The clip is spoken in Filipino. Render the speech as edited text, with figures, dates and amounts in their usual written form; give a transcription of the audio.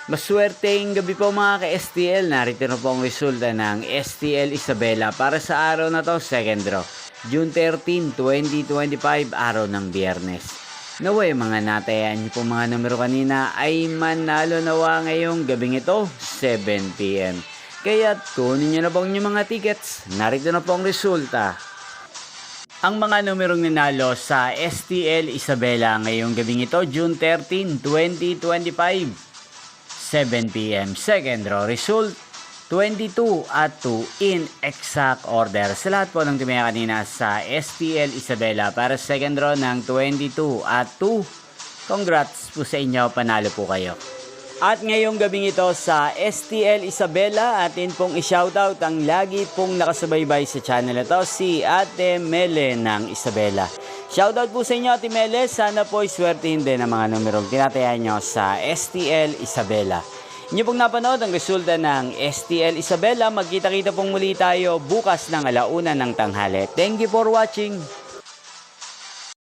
Maswerteng gabi po mga ka-STL. Narito na po ang resulta ng STL Isabela para sa araw na to, second draw. June 13, 2025, araw ng Biyernes. Naway mga natayan niyo po mga numero kanina ay manalo nawa ngayong gabing ito, 7pm. Kaya tunin niyo na po ang inyong mga tickets. Narito na po ang resulta. Ang mga numerong nanalo sa STL Isabela ngayong gabing ito, June 13, 2025. 7pm. Second draw result 22 at 2 in exact order. Sa lahat po ng tumaya kanina sa STL Isabela para sa second draw ng 22 at 2. Congrats po sa inyo, panalo po kayo. At ngayong gabing ito sa STL Isabela, atin pong i-shoutout ang lagi pong nakasubaybay sa channel ito, si Ate Mele ng Isabela. Shoutout po sa inyo, Ate Mele. Sana po iswertihin din ang mga numerong tinataya nyo sa STL Isabela. Inyo pong napanood ang resulta ng STL Isabela. Magkita-kita pong muli tayo bukas ng 1:00 ng tanghali. Thank you for watching.